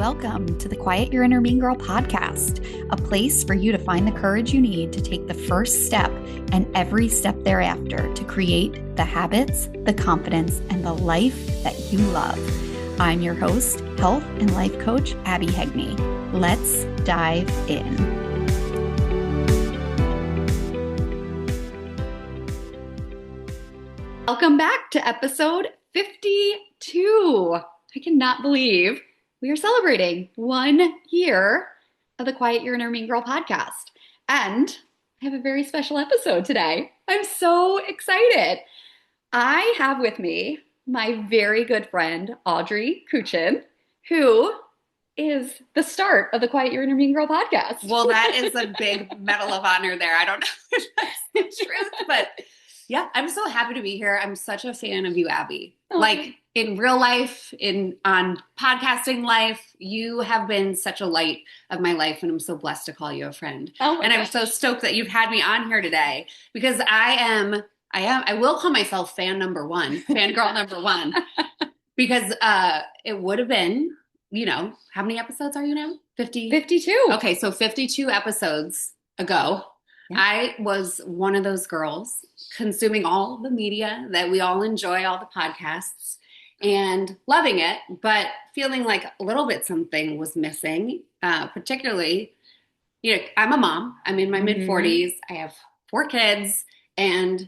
welcome to the Quiet Your Inner Mean Girl podcast, a place for you to find the courage you need to take the first step and every step thereafter to create the habits, the confidence, and the life that you love. I'm your host, health and life coach, Abby Hegney. Let's dive in. Welcome back to episode 52. I cannot believe we are celebrating 1 year of the Quiet Your Inner Mean Girl podcast. And I have a very special episode today. I'm so excited. I have with me my very good friend, Audrey Kuchen, who is the start of the Quiet Your Inner Mean Girl podcast. Well, that is a big medal of honor there. I don't know if that's the truth, but yeah, I'm so happy to be here. I'm such a fan of you, Abby. Oh. Like in real life, on podcasting life, you have been such a light of my life, and I'm so blessed to call you a friend. Oh, and I'm so stoked that you've had me on here today because I will call myself fangirl number one, because it would have been, how many episodes are you now? 50? 52. Okay, so 52 episodes ago, yeah. I was one of those girls consuming all the media that we all enjoy, all the podcasts, and loving it, but feeling like a little bit something was missing, particularly, I'm a mom. I'm in my mid-40s. I have 4 kids, and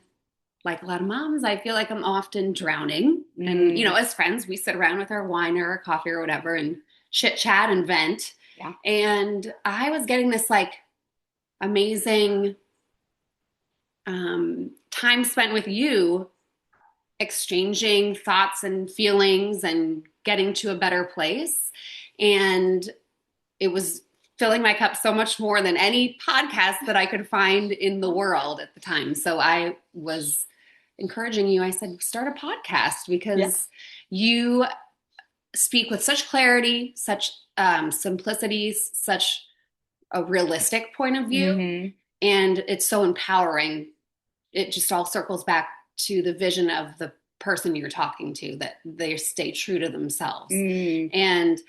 like a lot of moms, I feel like I'm often drowning. And, as friends, we sit around with our wine or our coffee or whatever and chit-chat and vent. Yeah. And I was getting this amazing time spent with you, exchanging thoughts and feelings and getting to a better place. And it was filling my cup so much more than any podcast that I could find in the world at the time. So I was encouraging you. I said, start a podcast because you speak with such clarity, such simplicity, such a realistic point of view. And it's so empowering. It just all circles back to the vision of the person you're talking to, that they stay true to themselves. And,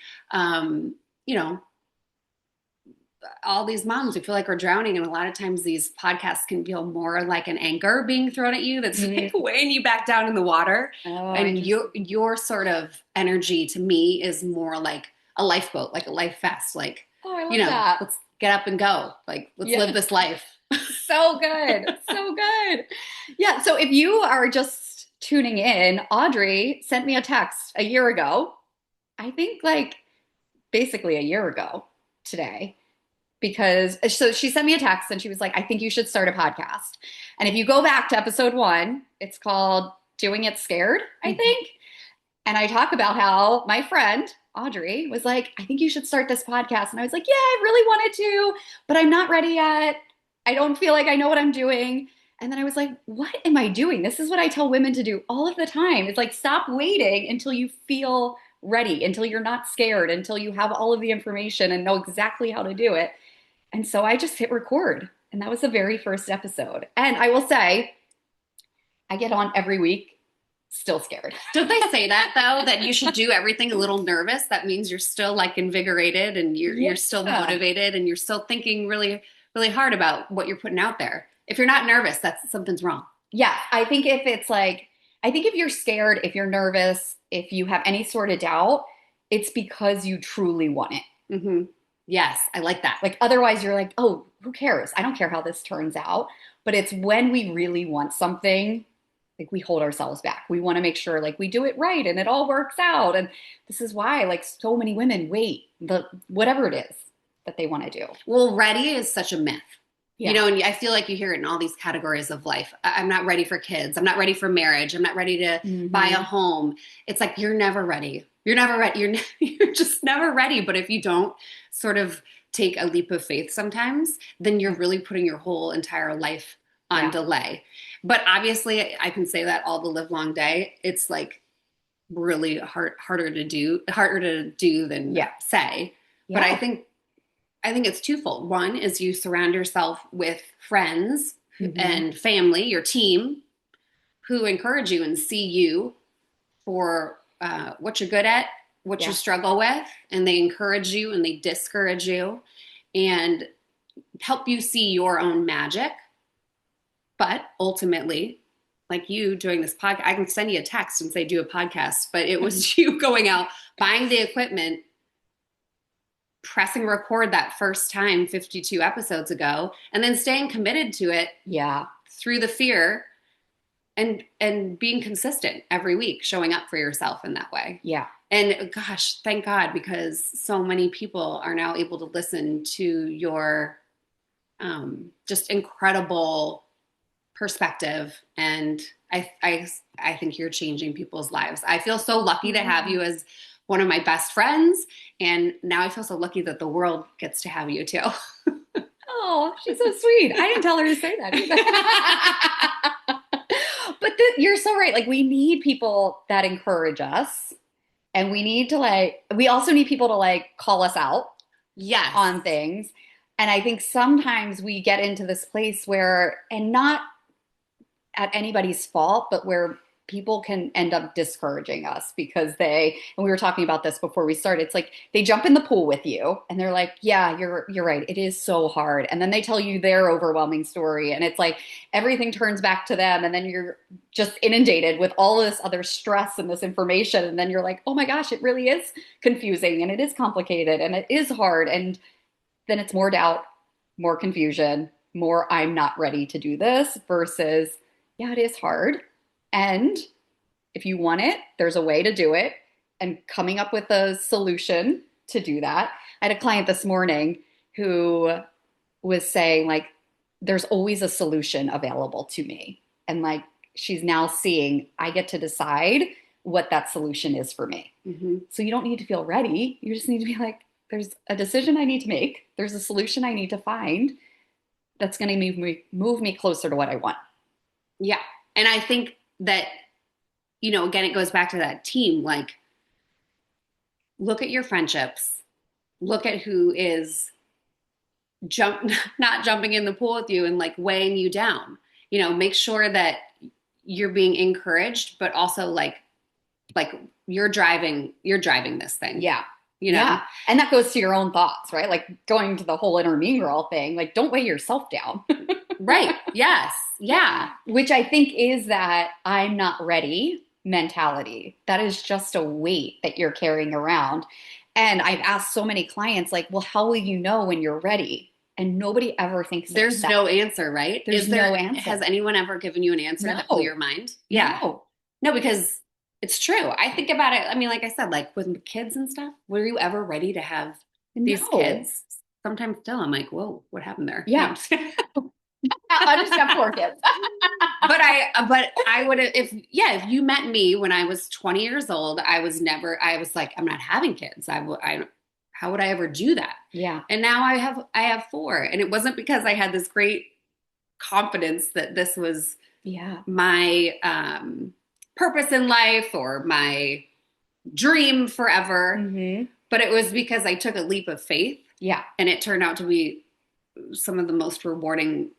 all these moms who feel like we're drowning. And a lot of times these podcasts can feel more like an anchor being thrown at you that's like weighing you back down in the water. And your sort of energy to me is more like a lifeboat, like a life vest. Like, I love that. Let's get up and go. Like, let's live this life. So good. So good. Yeah. So if you are just tuning in, Audrey sent me a text a year ago. I think basically a year ago today, because so she sent me a text and she was like, I think you should start a podcast. And if you go back to episode 1, it's called Doing It Scared, I think. And I talk about how my friend Audrey was like, I think you should start this podcast. And I was like, yeah, I really wanted to, but I'm not ready yet. I don't feel like I know what I'm doing. And then I was like, what am I doing? This is what I tell women to do all of the time. It's like, stop waiting until you feel ready, until you're not scared, until you have all of the information and know exactly how to do it. And so I just hit record. And that was the very first episode. And I will say, I get on every week, still scared. Don't they say that though, that you should do everything a little nervous? That means you're still invigorated and you're still motivated and you're still thinking really, really hard about what you're putting out there. If you're not nervous, something's wrong. Yeah. I think if you're scared, if you're nervous, if you have any sort of doubt, it's because you truly want it. Yes. I like that. Otherwise you're like, oh, who cares? I don't care how this turns out. But it's when we really want something, we hold ourselves back. We want to make sure we do it right and it all works out. And this is why so many women wait whatever it is that they want to do. Well, ready is such a myth. Yeah. And I feel like you hear it in all these categories of life. I'm not ready for kids. I'm not ready for marriage. I'm not ready to buy a home. It's like, you're never ready. You're never ready. You're just never ready. But if you don't sort of take a leap of faith sometimes, then you're really putting your whole entire life on delay. But obviously I can say that all the live long day. It's really harder to do than say. Yeah. But I think it's twofold. One is you surround yourself with friends and family, your team, who encourage you and see you for what you're good at what you Yeah. struggle with, and they encourage you and they discourage you and help you see your own magic. But ultimately, like you doing this podcast, I can send you a text and say, do a podcast, but it was you going out, buying the equipment, pressing record that first time 52 episodes ago, and then staying committed to it Yeah. through the fear and being consistent every week, showing up for yourself in that way. Yeah. And gosh, thank God, because so many people are now able to listen to your just incredible perspective. And I think you're changing people's lives. I feel so lucky to have you as one of my best friends. And now I feel so lucky that the world gets to have you too. Oh, she's so sweet. I didn't tell her to say that either. But you're so right. Like, we need people that encourage us. And we need to we also need people to call us out Yes. on things. And I think sometimes we get into this place where, and not at anybody's fault, but where people can end up discouraging us because and we were talking about this before we started. It's like they jump in the pool with you and they're like, yeah, you're right. It is so hard. And then they tell you their overwhelming story. And it's like everything turns back to them. And then you're just inundated with all this other stress and this information. And then you're like, oh my gosh, it really is confusing and it is complicated and it is hard. And then it's more doubt, more confusion, more I'm not ready to do this versus, yeah, it is hard. And if you want it, there's a way to do it and coming up with a solution to do that. I had a client this morning who was saying, there's always a solution available to me. And she's now seeing I get to decide what that solution is for me. Mm-hmm. So you don't need to feel ready. You just need to be like, there's a decision I need to make. There's a solution I need to find that's going to move me closer to what I want. Yeah. And I think that, again, it goes back to that team. Look at your friendships. Look at who is not jumping in the pool with you and weighing you down. Make sure that you're being encouraged, but also you're driving this thing. Yeah. Yeah. And that goes to your own thoughts, right? Going to the whole inner mean girl thing, don't weigh yourself down. Right. Yes. Yeah. Which I think is that I'm not ready mentality. That is just a weight that you're carrying around. And I've asked so many clients, well, how will you know when you're ready? And nobody ever thinks there's no answer, right? There's no answer. Has anyone ever given you an answer that blew your mind? Yeah. No, because it's true. I think about it. I mean, like I said, with kids and stuff, were you ever ready to have these kids? Sometimes still, I'm like, whoa, what happened there? Yeah. I just have 4 kids. but I would have, if you met me when I was 20 years old, I was like, I'm not having kids. How would I ever do that? Yeah. And now I have 4. And it wasn't because I had this great confidence that this was my purpose in life or my dream forever. Mm-hmm. But it was because I took a leap of faith. Yeah. And it turned out to be some of the most rewarding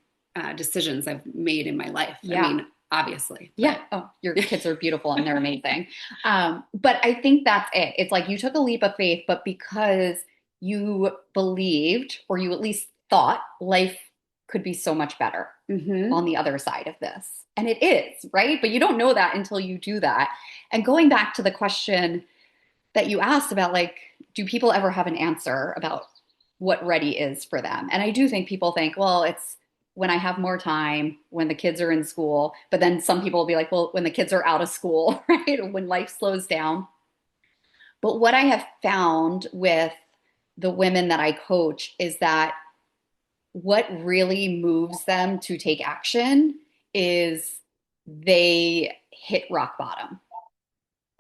decisions I've made in my life. Yeah. I mean, obviously. Yeah. Oh, your kids are beautiful and they're amazing. But I think that's it. It's you took a leap of faith, but because you believed, or you at least thought life could be so much better on the other side of this. And it is, right? But you don't know that until you do that. And going back to the question that you asked about, do people ever have an answer about what ready is for them? And I do think people think, well, it's when I have more time, when the kids are in school. But then some people will be like, well, when the kids are out of school, right? Or when life slows down. But what I have found with the women that I coach is that what really moves them to take action is they hit rock bottom.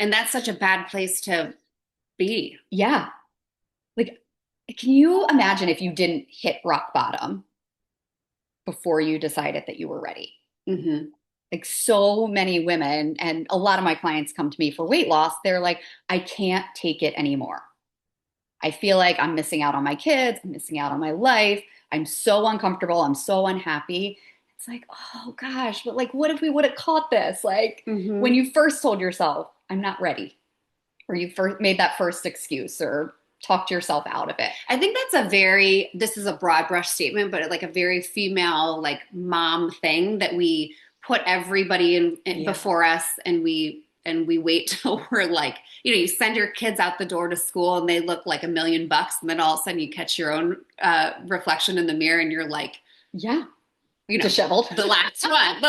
And that's such a bad place to be. Yeah. Can you imagine if you didn't hit rock bottom before you decided that you were ready? Mm-hmm. So many women, and a lot of my clients come to me for weight loss. They're like, I can't take it anymore. I feel like I'm missing out on my kids. I'm missing out on my life. I'm so uncomfortable. I'm so unhappy. It's like, oh gosh, but what if we would have caught this? When you first told yourself, I'm not ready, or you first made that first excuse or talked yourself out of it? I think that's this is a broad brush statement, but like a very female, like mom thing that we put everybody in Yeah. before us, and we wait till we're like, you send your kids out the door to school and they look like $1,000,000, and then all of a sudden you catch your own reflection in the mirror and you're like, Yeah. you know, Disheveled. the last one,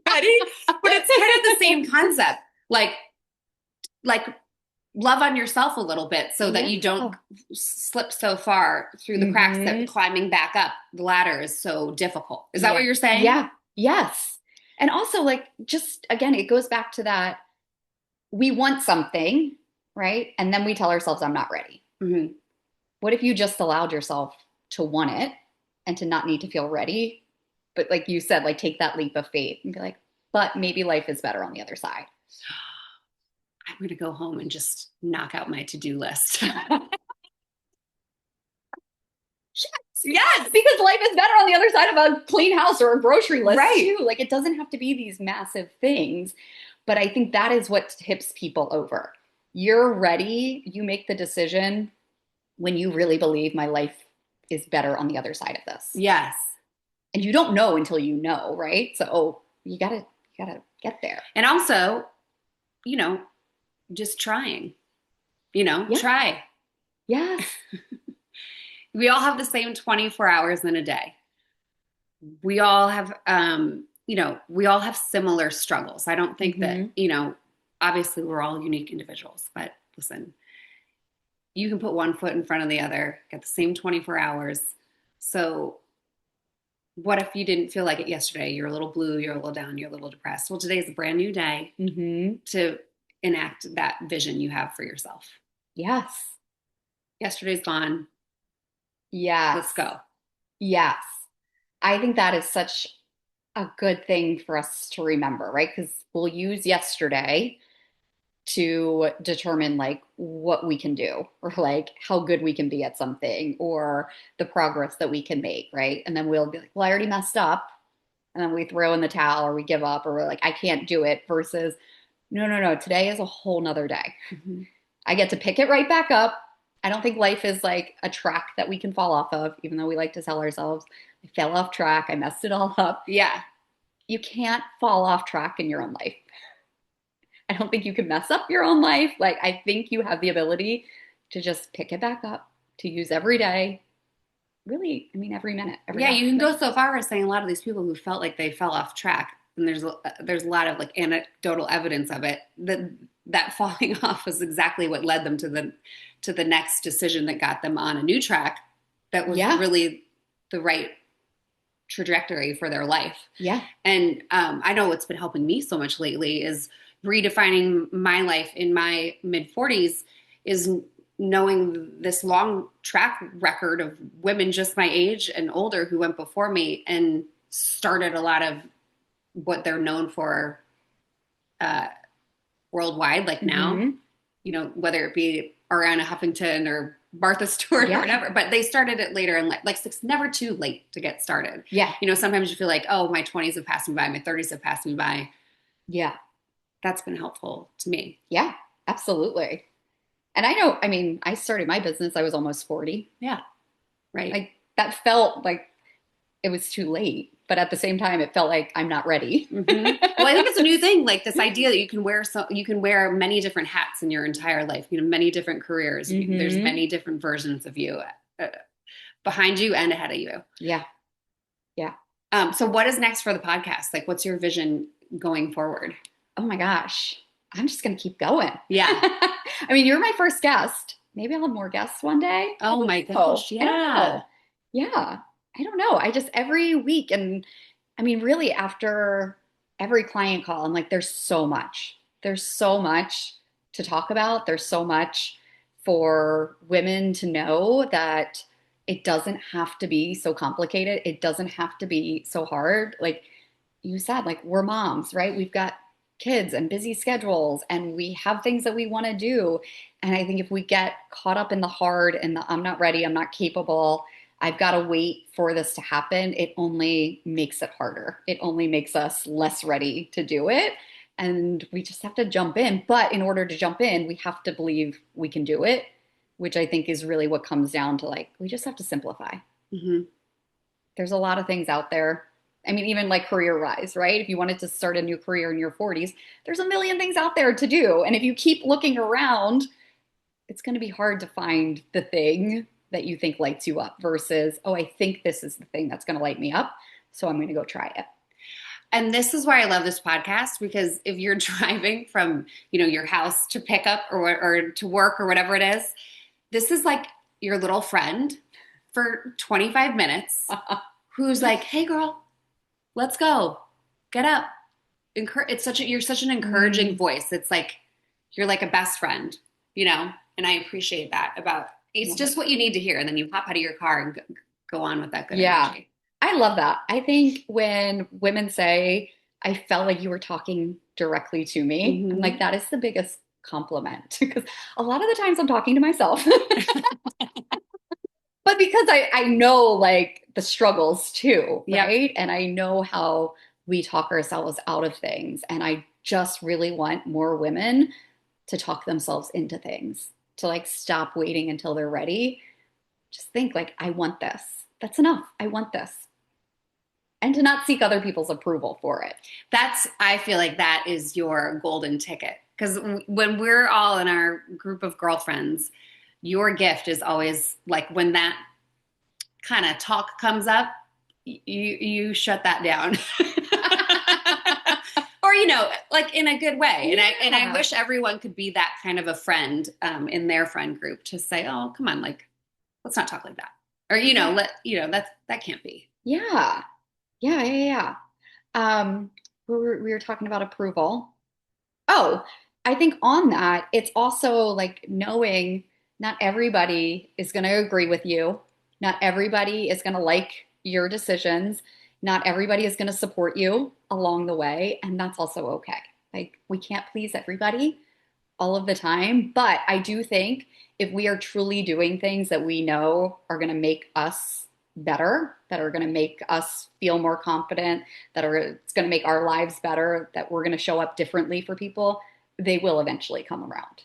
ready? But it's kind of the same concept, like love on yourself a little bit so that you don't slip so far through the cracks that climbing back up the ladder is so difficult. Is that what you're saying? Yeah. Yes. And also, like, just again, it goes back to that we want something, right? And then we tell ourselves, I'm not ready. Mm-hmm. What if you just allowed yourself to want it and to not need to feel ready? But like you said, like take that leap of faith and be like, but maybe life is better on the other side. I'm going to go home and just knock out my to-do list. Yes, because life is better on the other side of a clean house or a grocery list, right? too. Like it doesn't have to be these massive things. But I think that is what tips people over. You're ready. You make the decision when you really believe my life is better on the other side of this. Yes. And you don't know until you know, right? So you gotta get there. And also, just trying. Try. Yes. We all have the same 24 hours in a day. We all have, we all have similar struggles. I don't think that, obviously we're all unique individuals, but listen, you can put one foot in front of the other, get the same 24 hours. So what if you didn't feel like it yesterday? You're a little blue, you're a little down, you're a little depressed. Well, today is a brand new day to enact that vision you have for yourself. Yes. Yesterday's gone. Yes. Let's go. Yes. I think that is such a good thing for us to remember, right? Because we'll use yesterday to determine like what we can do or like how good we can be at something or the progress that we can make, right? And then we'll be like, well, I already messed up. And then we throw in the towel or we give up or we're like, I can't do it versus no. Today is a whole nother day. Mm-hmm. I get to pick it right back up. I don't think life is like a track that we can fall off of, even though we like to tell ourselves, I fell off track. I messed it all up. Yeah. You can't fall off track in your own life. I don't think you can mess up your own life. Like, I think you have the ability to just pick it back up, to use every day. Really, I mean, every minute. You can go so far as saying a lot of these people who felt like they fell off track, and there's a lot of like anecdotal evidence of it, that falling off was exactly what led them to the next decision that got them on a new track that was really the right trajectory for their life. Yeah. And I know what's been helping me so much lately is redefining my life in my mid-40s is knowing this long track record of women just my age and older who went before me and started a lot of what they're known for worldwide, like now, whether it be Ariana Huffington or Martha Stewart or whatever, but they started it later in life. Like, it's never too late to get started. Yeah. Sometimes you feel like, oh, my 20s have passed me by, my 30s have passed me by. Yeah. That's been helpful to me. Yeah, absolutely. And I started my business, I was almost 40. Yeah. Right. Like, that felt like it was too late. But at the same time, it felt like I'm not ready. Mm-hmm. Well, I think it's a new thing, like this idea that you can wear many different hats in your entire life, many different careers. Mm-hmm. There's many different versions of you behind you and ahead of you. Yeah. Yeah. So what is next for the podcast? Like, what's your vision going forward? Oh my gosh. I'm just going to keep going. Yeah. I mean, you're my first guest. Maybe I'll have more guests one day. Oh my gosh. Yeah. Yeah. I don't know. I just every week, and I mean, really after every client call, I'm like, there's so much. There's so much to talk about. There's so much for women to know that it doesn't have to be so complicated. It doesn't have to be so hard. Like you said, like we're moms, right? We've got kids and busy schedules and we have things that we want to do. And I think if we get caught up in the hard and the I'm not ready, I'm not capable, I've got to wait for this to happen, it only makes it harder. It only makes us less ready to do it. and we just have to jump in. But in order to jump in, we have to believe we can do it, which I think is really what comes down to like, we just have to simplify. Hmm. There's a lot of things out there. I mean, even like career wise, right? If you wanted to start a new career in your 40s, there's a million things out there to do. And if you keep looking around, it's going to be hard to find the thing that you think lights you up versus, oh, I think this is the thing that's going to light me up. So I'm going to go try it. And this is why I love this podcast, because if you're driving from, your house to pick up or to work or whatever it is, this is like your little friend for 25 minutes who's like, hey girl, let's go, get up. You're such an encouraging voice. It's like, you're like a best friend, and I appreciate that about, it's just what you need to hear. And then you hop out of your car and go on with that good Yeah, energy. I love that. I think when women say, I felt like you were talking directly to me, I'm like, Hmm. that is the biggest compliment because a lot of the times I'm talking to myself. But because I know like the struggles too, Yep. right? And I know how we talk ourselves out of things. And I just really want more women to talk themselves into things, to like stop waiting until they're ready. Just think like, I want this. That's enough. I want this. And to not seek other people's approval for it. I feel like that is your golden ticket. Because when we're all in our group of girlfriends, your gift is always like when that kind of talk comes up, you shut that down. Or like in a good way. And I Yeah. wish everyone could be that kind of a friend in their friend group to say, oh, come on, like let's not talk like that. Or Yeah. that can't be. Yeah. Yeah. Yeah. Yeah. We were talking about approval. Oh, I think on that, it's also like knowing not everybody is going to agree with you. Not everybody is going to like your decisions. Not everybody is going to support you along the way. And that's also okay. Like, we can't please everybody all of the time. But I do think if we are truly doing things that we know are going to make us better, that are going to make us feel more confident, it's going to make our lives better, that we're going to show up differently for people, they will eventually come around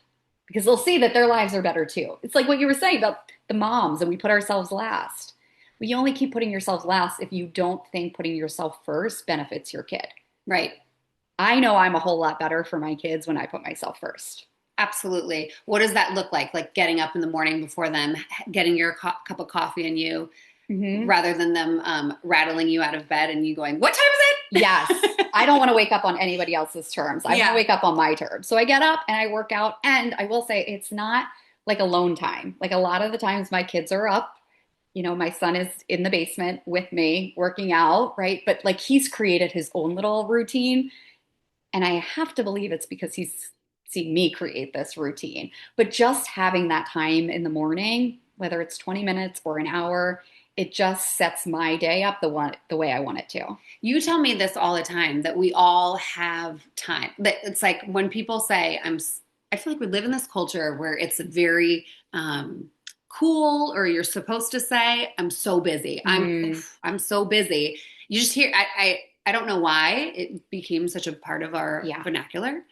because they'll see that their lives are better too. It's like what you were saying about the moms and we put ourselves last. You only keep putting yourself last if you don't think putting yourself first benefits your kid. Right. I know I'm a whole lot better for my kids when I put myself first. Absolutely. What does that look like? Like getting up in the morning before them, getting your cup of coffee in you, Mm-hmm. rather than them rattling you out of bed and you going, "What time is Yes. I it?" don't want to wake up on anybody else's terms. I want to Yeah. wake up on my terms. So I get up and I work out. And I will say it's not like alone time. Like a lot of the times my kids are up. My son is in the basement with me working out, right? But like he's created his own little routine. And I have to believe it's because he's seen me create this routine. But just having that time in the morning, whether it's 20 minutes or an hour, it just sets my day up the way I want it to. You tell me this all the time that we all have time. That it's like when people say, I feel like we live in this culture where it's very cool, or you're supposed to say, I'm so busy. Mm, I'm so busy. You just hear, I don't know why it became such a part of our yeah. vernacular.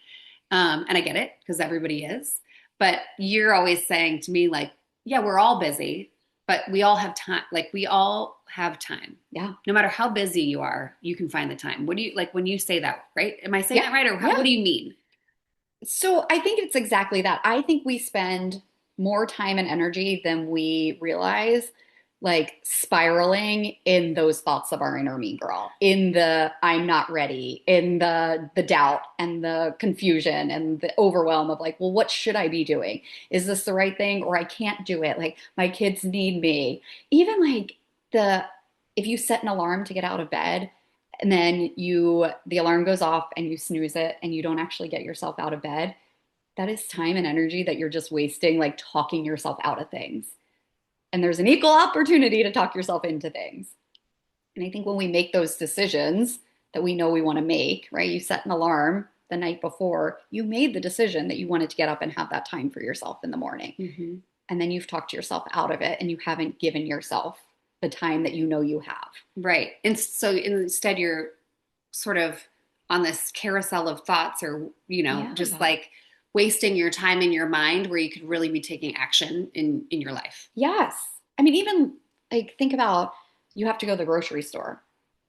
And I get it because everybody is. But you're always saying to me, like, yeah, we're all busy, but we all have time. Like, we all have time. Yeah. No matter how busy you are, you can find the time. What do you like when you say that, right? Am I saying Yeah. that right? Or Yeah. what do you mean? So I think it's exactly that. I think we spend more time and energy than we realize, like spiraling in those thoughts of our inner mean girl, in the I'm not ready, in the doubt and the confusion and the overwhelm of like, well, what should I be doing? Is this the right thing? Or I can't do it. Like my kids need me. Even like the if you set an alarm to get out of bed and then the alarm goes off and you snooze it and you don't actually get yourself out of bed, that is time and energy that you're just wasting like talking yourself out of things. And there's an equal opportunity to talk yourself into things. And I think when we make those decisions that we know we want to make, right? You set an alarm the night before, you made the decision that you wanted to get up and have that time for yourself in the morning. Mm-hmm. And then you've talked yourself out of it and you haven't given yourself the time that you know you have. Right. And so instead, you're sort of on this carousel of thoughts or, Yeah. just like wasting your time in your mind where you could really be taking action in your life. Yes. I mean, even like think about you have to go to the grocery store.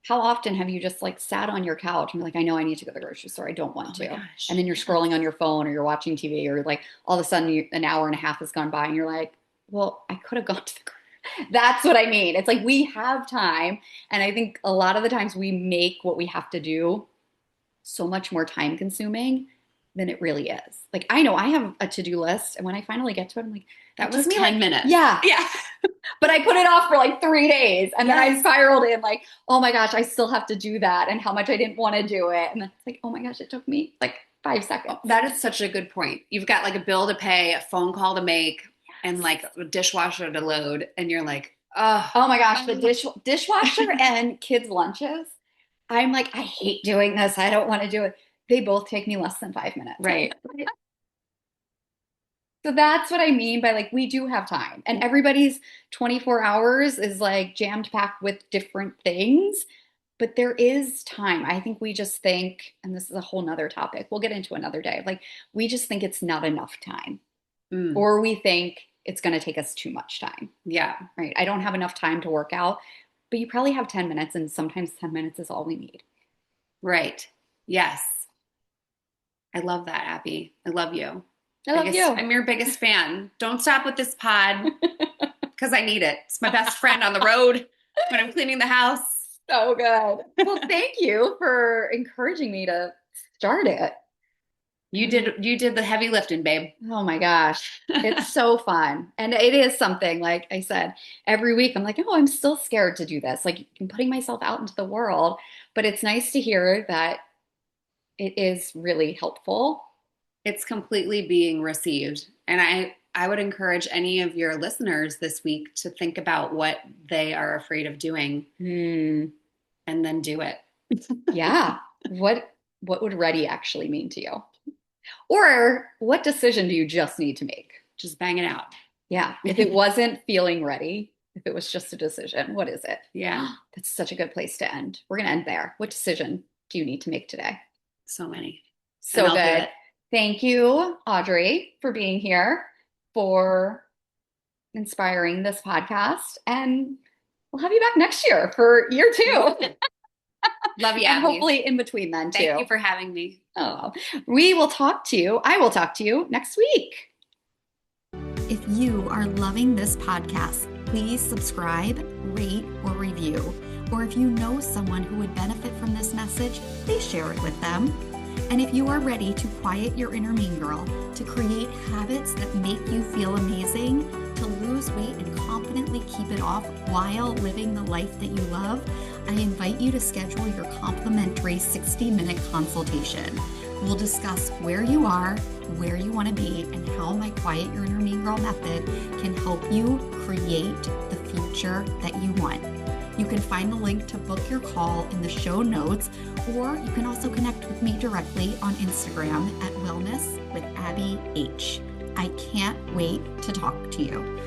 How often have you just like sat on your couch and be like, I know I need to go to the grocery store. I don't want Oh my to. gosh. And then you're scrolling on your phone or you're watching TV or like all of a sudden an hour and a half has gone by and you're like, well, I could have gone to the grocery. That's what I mean. It's like we have time. And I think a lot of the times we make what we have to do so much more time consuming than it really is. Like I know I have a to-do list and when I finally get to it, I'm like, That it was took me 10 like, minutes. yeah, Yeah. but I put it off for like 3 days and then I Yes. spiraled in like, oh my gosh, I still have to do that and how much I didn't want to do it. And then it's like, oh my gosh, it took me like 5 seconds. That is such a good point. You've got like a bill to pay, a phone call to make, and like a dishwasher to load, and you're like, oh, Oh my gosh, the dishwasher and kids' lunches. I'm like, I hate doing this. I don't want to do it. They both take me less than 5 minutes. right. So that's what I mean by like, we do have time. And everybody's 24 hours is like jammed packed with different things, but there is time. I think we just think, and this is a whole nother topic, we'll get into another day. Like, we just think it's not enough time, or we think it's going to take us too much time, Yeah. right? I don't have enough time to work out, but you probably have 10 minutes, and sometimes 10 minutes is all we need. Right. Yes. I love that, Abby. I love you. I love you. I'm your biggest fan. Don't stop with this pod because I need it. It's my best friend on the road when I'm cleaning the house. So good. Well, thank you for encouraging me to start it. You did the heavy lifting, babe. Oh my gosh. It's so fun. And it is something, like I said, every week I'm like, oh, I'm still scared to do this. Like I'm putting myself out into the world. But it's nice to hear that it is really helpful. It's completely being received. And I would encourage any of your listeners this week to think about what they are afraid of doing and then do it. Yeah. What would ready actually mean to you? Or what decision do you just need to make? Just bang it out. Yeah. If it wasn't feeling ready, if it was just a decision, what is it? Yeah. That's such a good place to end. We're going to end there. What decision do you need to make today? So many. So good. Thank you, Audrey, for being here, for inspiring this podcast. And we'll have you back next year for year 2. Love you, and Abby. hopefully in between then, too. Thank you for having me. Oh, I will talk to you next week. If you are loving this podcast, please subscribe, rate, or review. Or if you know someone who would benefit from this message, please share it with them. And if you are ready to quiet your inner mean girl, to create habits that make you feel amazing, to lose weight and confidently keep it off while living the life that you love, I invite you to schedule your complimentary 60-minute consultation. We'll discuss where you are, where you want to be, and how my Quiet Your Inner Mean Girl method can help you create the future that you want. You can find the link to book your call in the show notes, or you can also connect with me directly on Instagram at Wellness with Abby H. I can't wait to talk to you.